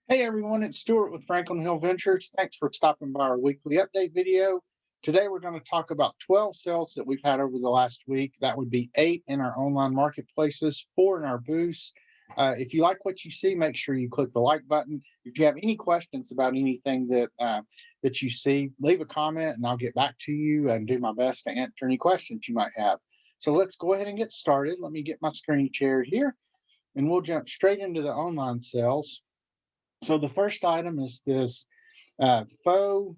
Hey everyone, it's Stuart with Franklin Hill Ventures. Thanks for stopping by our weekly update video. Today we're going to talk about 12 sales that we've had over the last week. That would be 8 in our online marketplaces, 4 in our booths. If you like what you see, make sure you click the like button. If you have any questions about anything that you see, leave a comment and I'll get back to you and do my best to answer any questions you might have. So let's go ahead and get started. Let me get my screen shared here and we'll jump straight into the online sales. So the first item is this faux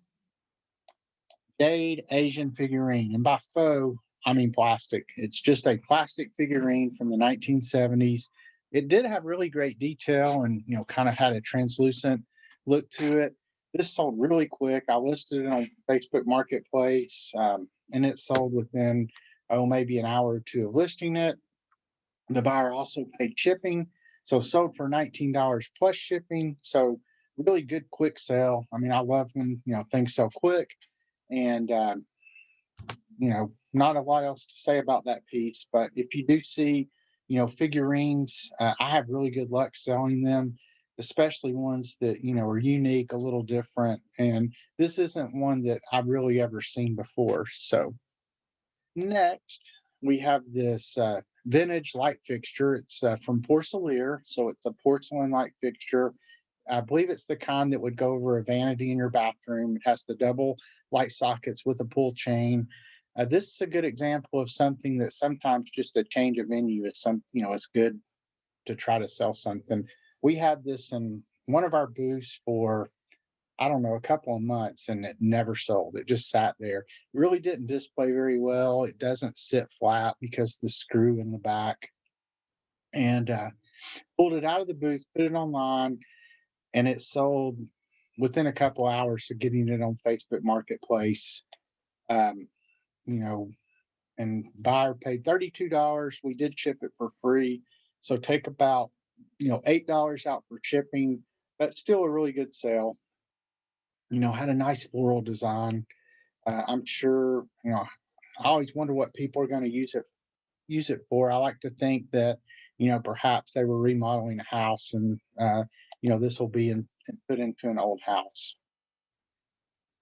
Jade Asian figurine. And by faux, I mean plastic. It's just a plastic figurine from the 1970s. It did have really great detail and, kind of had a translucent look to it. This sold really quick. I listed it on Facebook Marketplace and it sold within, maybe an hour or two of listing it. The buyer also paid shipping, so sold for $19 plus shipping. So really good quick sale. I mean, I love when things sell quick, and not a lot else to say about that piece. But if you do see, figurines, I have really good luck selling them, especially ones that are unique, a little different. And this isn't one that I've really ever seen before. So next, we have this vintage light fixture. It's from Porcelain, so it's a porcelain light fixture. I believe it's the kind that would go over a vanity in your bathroom. It has the double light sockets with a pull chain. This is a good example of something that sometimes just a change of venue is it's good to try to sell something. We had this in one of our booths for I don't know, a couple of months and it never sold. It just sat there. It really didn't display very well. It doesn't sit flat because the screw in the back. And pulled it out of the booth, put it online, and it sold within a couple hours of getting it on Facebook Marketplace. Um, you know, and buyer paid $32. We did ship it for free. So take about, $8 out for shipping. That's still a really good sale. Had a nice floral design. I'm sure, I always wonder what people are going to use it for. I like to think that, perhaps they were remodeling a house and, this will be put into an old house.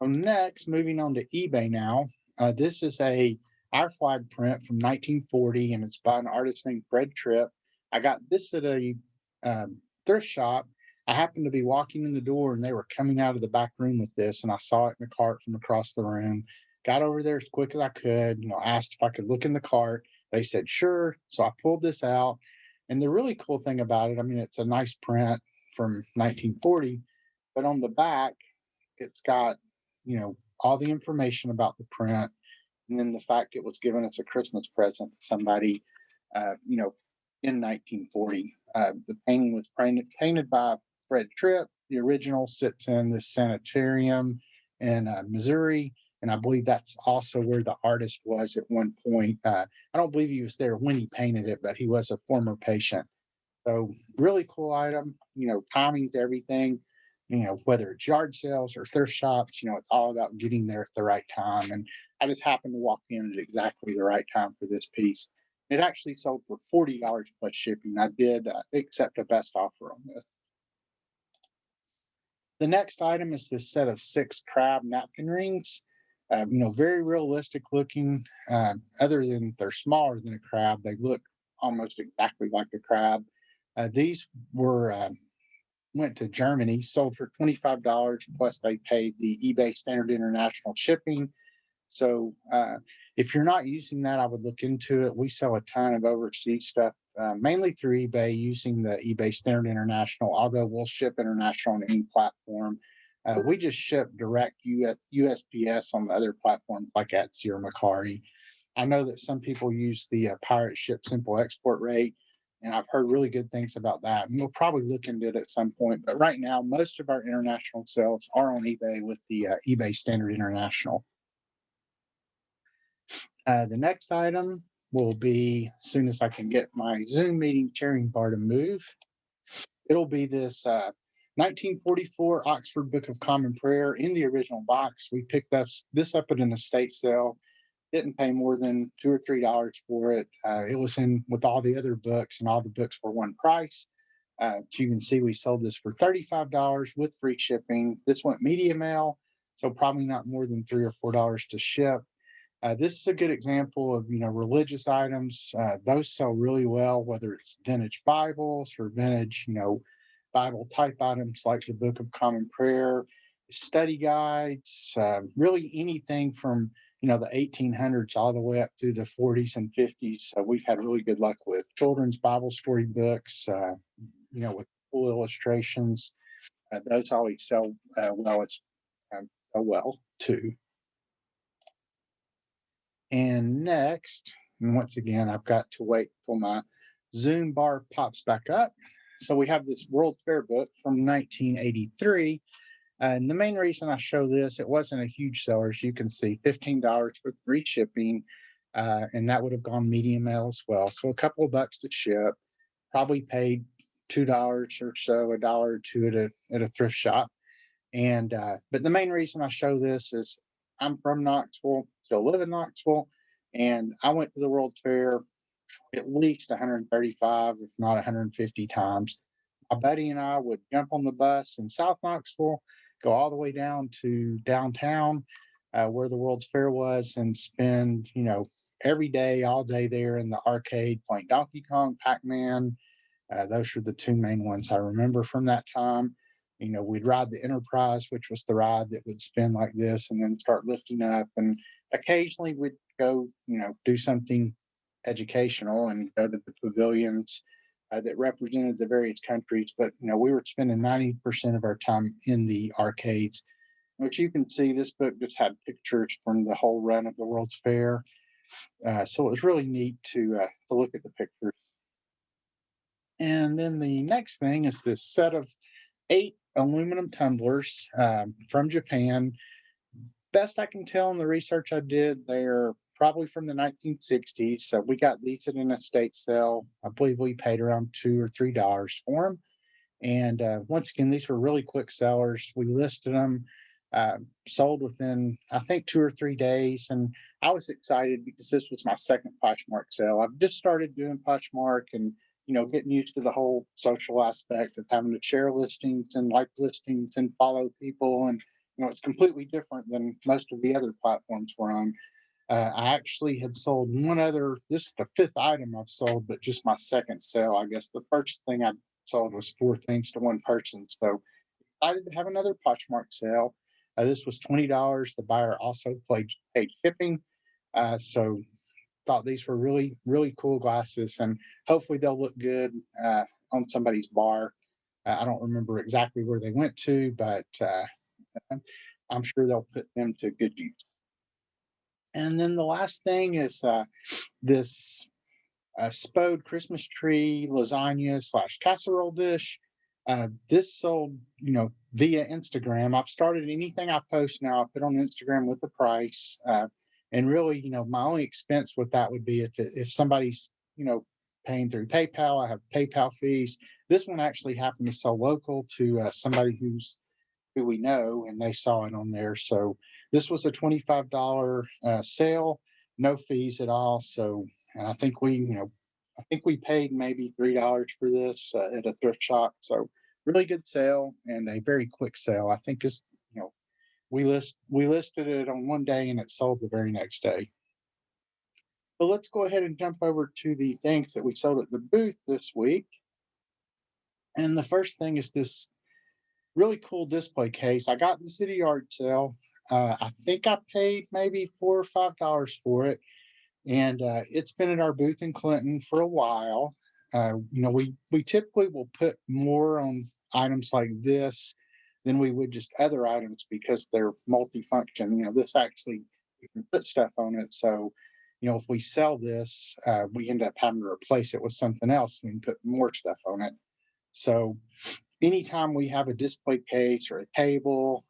So next, moving on to eBay now. This is a our flag print from 1940, and it's by an artist named Fred Tripp. I got this at a thrift shop. I happened to be walking in the door, and they were coming out of the back room with this, and I saw it in the cart from across the room. Got over there as quick as I could. Asked if I could look in the cart. They said sure. So I pulled this out, and the really cool thing about it, I mean, it's a nice print from 1940, but on the back, it's got all the information about the print, and then the fact it was given as a Christmas present to somebody, uh, you know, in 1940. The painting was painted by Fred Tripp. The original sits in the sanitarium in Missouri, and I believe that's also where the artist was at one point. I don't believe he was there when he painted it, but he was a former patient. So really cool item. Timing's everything. Whether it's yard sales or thrift shops, it's all about getting there at the right time. And I just happened to walk in at exactly the right time for this piece. It actually sold for $40 plus shipping. I did accept a best offer on this. The next item is this set of 6 crab napkin rings. Very realistic looking. Other than they're smaller than a crab, they look almost exactly like a crab. These went to Germany, sold for $25 plus they paid the eBay standard international shipping. So if you're not using that, I would look into it. We sell a ton of overseas stuff, mainly through eBay using the eBay standard international, although we'll ship international on any platform. We just ship direct USPS on the other platforms like Etsy or Macari. I know that some people use the pirate ship simple export rate, and I've heard really good things about that. And we'll probably look into it at some point. But right now, most of our international sales are on eBay with the eBay Standard International. The next item will be, as soon as I can get my Zoom meeting sharing bar to move, it'll be this 1944 Oxford Book of Common Prayer in the original box. We picked this up at an estate sale. Didn't pay more than $2 or $3 for it. It was in with all the other books, and all the books were one price. So you can see we sold this for $35 with free shipping. This went media mail, so probably not more than $3 or $4 to ship. This is a good example of religious items. Those sell really well, whether it's vintage Bibles or vintage Bible type items like the Book of Common Prayer, study guides, really anything from the 1800s all the way up through the 40s and 50s. We've had really good luck with children's Bible story books, with cool illustrations. Those always sell well. It's sell well too. And next, and once again, I've got to wait till my Zoom bar pops back up. So we have this World Fair book from 1983. And the main reason I show this, it wasn't a huge seller, as you can see, $15 for free shipping. And that would have gone medium mail as well. So a couple of bucks to ship, probably paid $2 or so, a dollar or two at a thrift shop. And but the main reason I show this is I'm from Knoxville, still live in Knoxville, and I went to the World Fair at least 135, if not 150 times. My buddy and I would jump on the bus in South Knoxville, go all the way down to downtown where the World's Fair was, and spend every day, all day there in the arcade playing Donkey Kong, Pac-Man. Those are the two main ones I remember from that time. We'd ride the Enterprise, which was the ride that would spin like this and then start lifting up. And occasionally we'd go, do something educational and go to the pavilions that represented the various countries. But, we were spending 90% of our time in the arcades, which you can see this book just had pictures from the whole run of the World's Fair. So it was really neat to look at the pictures. And then the next thing is this set of 8 aluminum tumblers from Japan. Best I can tell in the research I did, they're probably from the 1960s. So we got these at an estate sale. I believe we paid around $2 or $3 for them. And once again, these were really quick sellers. We listed them, sold within, I think, 2 or 3 days. And I was excited because this was my second Poshmark sale. I've just started doing Poshmark and getting used to the whole social aspect of having to share listings and like listings and follow people. And, it's completely different than most of the other platforms we're on. I actually had sold one other, this is the 5th item I've sold, but just my second sale. I guess the first thing I sold was 4 things to one person. So excited to have another Poshmark sale. This was $20. The buyer also paid shipping. So thought these were really, really cool glasses, and hopefully they'll look good on somebody's bar. I don't remember exactly where they went to, but I'm sure they'll put them to good use. And then the last thing is this Spode Christmas tree lasagna / casserole dish. This sold, via Instagram. I've started anything I post now, I put on Instagram with the price. And really, my only expense with that would be if somebody's, paying through PayPal. I have PayPal fees. This one actually happened to sell local to somebody who we know, and they saw it on there. So this was a $25 sale, no fees at all. So I think we paid maybe $3 for this at a thrift shop. So really good sale and a very quick sale. I think is we listed it on one day and it sold the very next day. So let's go ahead and jump over to the things that we sold at the booth this week. And the first thing is this really cool display case. I got this at a yard sale. I think I paid maybe $4 or $5 for it, and it's been at our booth in Clinton for a while. We typically will put more on items like this than we would just other items because they're multifunction. This actually you can put stuff on it. So, if we sell this, we end up having to replace it with something else and put more stuff on it. So anytime we have a display case or a table,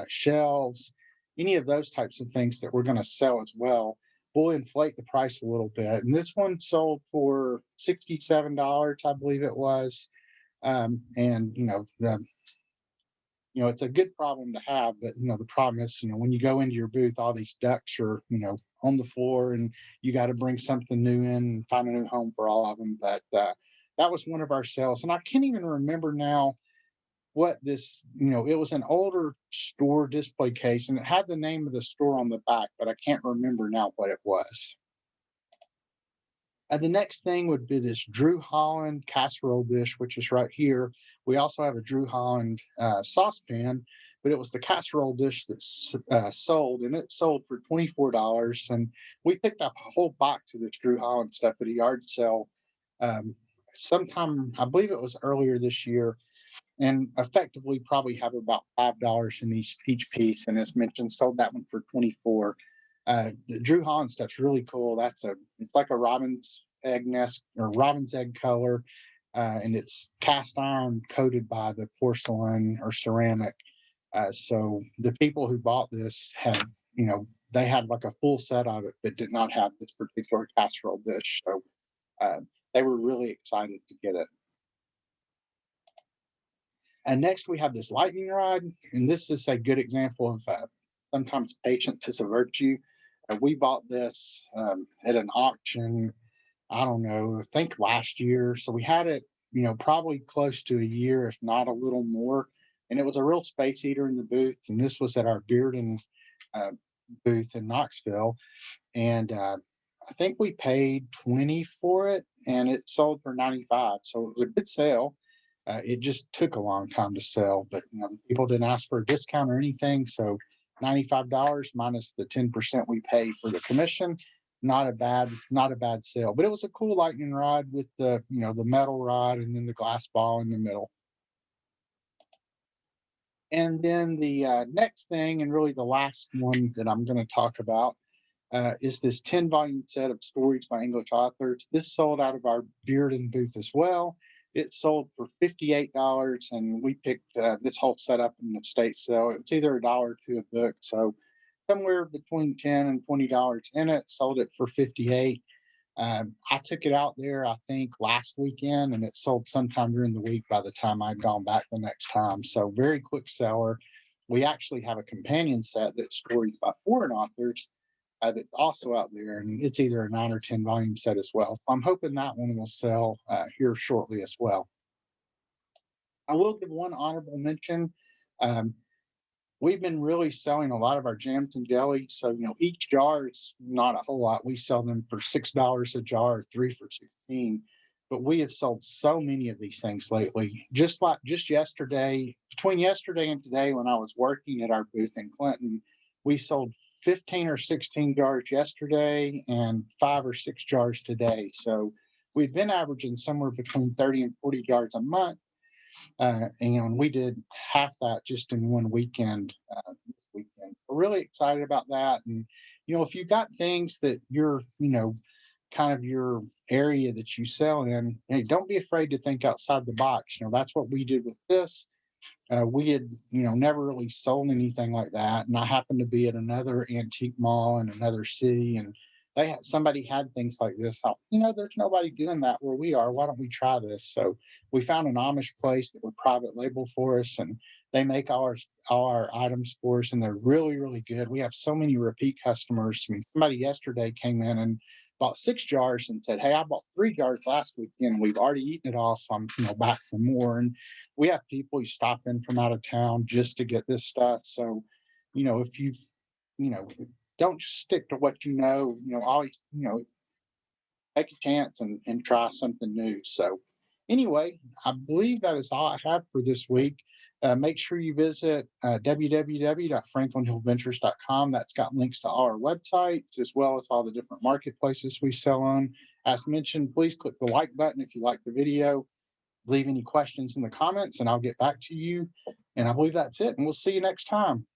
shelves, any of those types of things that we're going to sell as well, we'll inflate the price a little bit. And this one sold for $67, I believe it was. And it's a good problem to have, but the problem is, when you go into your booth, all these ducks are, on the floor, and you got to bring something new in and find a new home for all of them. But that was one of our sales. And I can't even remember now what this, it was an older store display case and it had the name of the store on the back, but I can't remember now what it was. The next thing would be this Drew Holland casserole dish, which is right here. We also have a Drew Holland saucepan, but it was the casserole dish that's sold, and it sold for $24. And we picked up a whole box of this Drew Holland stuff at a yard sale um, sometime, I believe it was earlier this year, and effectively probably have about $5 in each piece. And as mentioned, sold that one for 24. The Drew Holland stuff's really cool. It's like a robin's egg nest or robin's egg color, and it's cast iron coated by the porcelain or ceramic. So the people who bought this had, they had like a full set of it, but did not have this particular casserole dish. So uh, they were really excited to get it. And next we have this lightning rod, and this is a good example of sometimes patience is a virtue. We bought this at an auction, I don't know, I think last year. So we had it, probably close to a year, if not a little more. And it was a real space eater in the booth. And this was at our Bearden uh, booth in Knoxville. And I think we paid 20 for it and it sold for 95. So it was a good sale. It just took a long time to sell, but people didn't ask for a discount or anything. So $95 minus the 10% we pay for the commission, not a bad sale. But it was a cool lightning rod with the metal rod and then the glass ball in the middle. And then the next thing, and really the last one that I'm going to talk about, is this 10 volume set of stories by English authors. This sold out of our Bearden booth as well. It sold for $58, and we picked this whole setup in the estate sale. It was either $1 or $2 a book, so somewhere between $10 and $20 in it. Sold it for $58. I took it out there, I think, last weekend, and it sold sometime during the week by the time I'd gone back the next time. So very quick seller. We actually have a companion set that's stories by foreign authors that's also out there, and it's either a 9 or 10 volume set as well. So I'm hoping that one will sell here shortly as well. I will give one honorable mention. Um, we've been really selling a lot of our jams and jellies. So, each jar is not a whole lot. We sell them for $6 a jar, 3 for 16. But we have sold so many of these things lately. Just yesterday, between yesterday and today, when I was working at our booth in Clinton, we sold 15 or 16 jars yesterday and 5 or 6 jars today. So we've been averaging somewhere between 30 and 40 jars a month. And we did half that just in one weekend this weekend. We're really excited about that. And, if you've got things that you're, kind of your area that you sell in, hey, don't be afraid to think outside the box. That's what we did with this. We had, never really sold anything like that. And I happened to be at another antique mall in another city, and somebody had things like this. There's nobody doing that where we are. Why don't we try this? So we found an Amish place that would private label for us, and they make all our items for us, and they're really, really good. We have so many repeat customers. I mean, somebody yesterday came in and bought 6 jars and said, "Hey, I bought 3 jars last weekend. We've already eaten it all, so I'm back for more." And we have people who stop in from out of town just to get this stuff. So, if you know, don't just stick to what always, take a chance and try something new. So, anyway, I believe that is all I have for this week. Make sure you visit www.franklinhillventures.com. That's got links to all our websites as well as all the different marketplaces we sell on. As mentioned, please click the like button if you like the video. Leave any questions in the comments and I'll get back to you. And I believe that's it. And we'll see you next time.